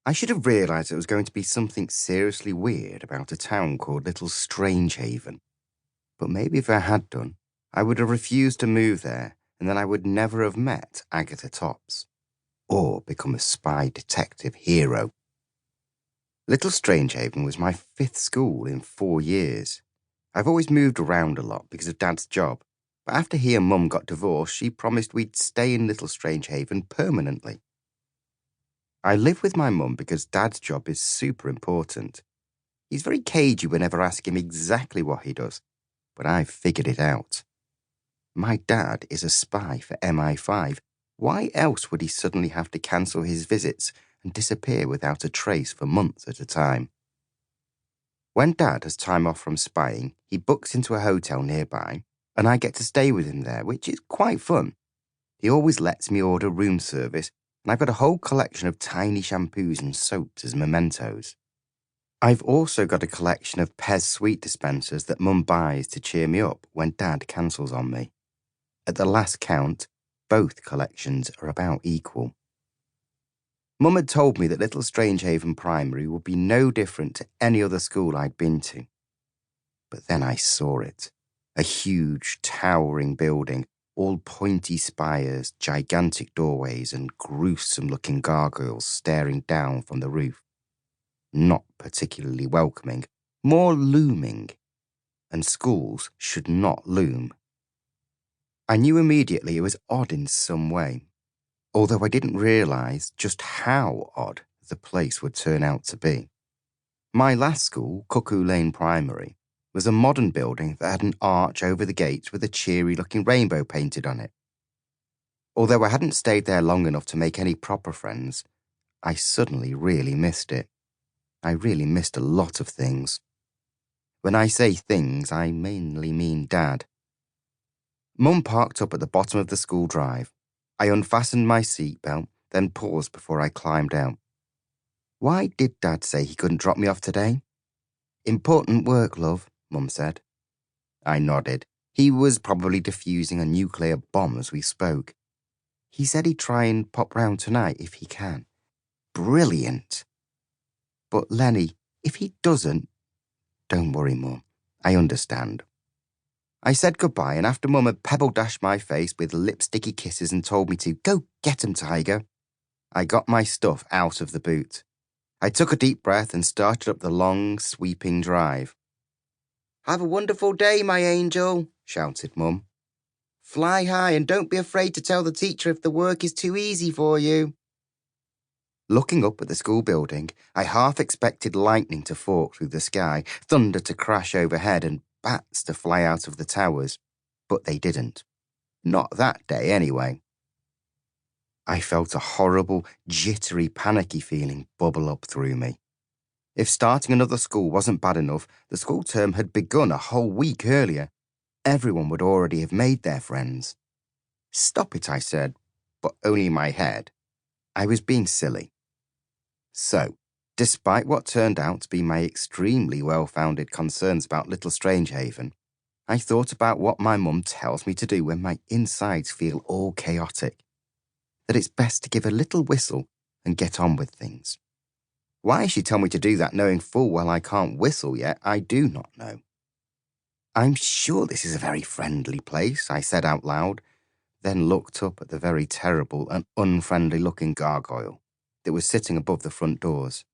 I should have realised it was going to be something seriously weird about a town called Little Strangehaven. But maybe if I had done, I would have refused to move there, and then I would never have met Agatha Topps, or become a spy detective hero. Little Strangehaven was my 5th school in 4 years. I've always moved around a lot because of Dad's job, but after he and Mum got divorced, she promised we'd stay in Little Strangehaven permanently. I live with my mum because Dad's job is super important. He's very cagey whenever I ask him exactly what he does, but I've figured it out. My dad is a spy for MI5. Why else would he suddenly have to cancel his visits and disappear without a trace for months at a time? When Dad has time off from spying, he books into a hotel nearby, and I get to stay with him there, which is quite fun. He always lets me order room service, and I've got a whole collection of tiny shampoos and soaps as mementos. I've also got a collection of Pez sweet dispensers that Mum buys to cheer me up when Dad cancels on me. At the last count, both collections are about equal. Mum had told me that Little Strangehaven Primary would be no different to any other school I'd been to. But then I saw it. A huge, towering building, all pointy spires, gigantic doorways, and gruesome-looking gargoyles staring down from the roof. Not particularly welcoming, more looming. And schools should not loom. I knew immediately it was odd in some way, although I didn't realise just how odd the place would turn out to be. My last school, Cuckoo Lane Primary, was a modern building that had an arch over the gates with a cheery-looking rainbow painted on it. Although I hadn't stayed there long enough to make any proper friends, I suddenly really missed it. I really missed a lot of things. When I say things, I mainly mean Dad. Mum parked up at the bottom of the school drive. I unfastened my seatbelt, then paused before I climbed out. Why did Dad say he couldn't drop me off today? Important work, love, Mum said. I nodded. He was probably defusing a nuclear bomb as we spoke. He said he'd try and pop round tonight if he can. Brilliant. But Lenny, if he doesn't... Don't worry, Mum. I understand. I said goodbye, and after Mum had pebble-dashed my face with lipsticky kisses and told me to go get 'em, Tiger, I got my stuff out of the boot. I took a deep breath and started up the long, sweeping drive. Have a wonderful day, my angel, shouted Mum. Fly high and don't be afraid to tell the teacher if the work is too easy for you. Looking up at the school building, I half expected lightning to fork through the sky, thunder to crash overhead, and bats to fly out of the towers, but they didn't. Not that day, anyway. I felt a horrible, jittery, panicky feeling bubble up through me. If starting another school wasn't bad enough, the school term had begun a whole week earlier. Everyone would already have made their friends. Stop it, I said, but only in my head. I was being silly. So, despite what turned out to be my extremely well-founded concerns about Little Strangehaven, I thought about what my mum tells me to do when my insides feel all chaotic. That it's best to give a little whistle and get on with things. Why she told me to do that knowing full well I can't whistle yet, I do not know. I'm sure this is a very friendly place, I said out loud, then looked up at the very terrible and unfriendly-looking gargoyle that was sitting above the front doors.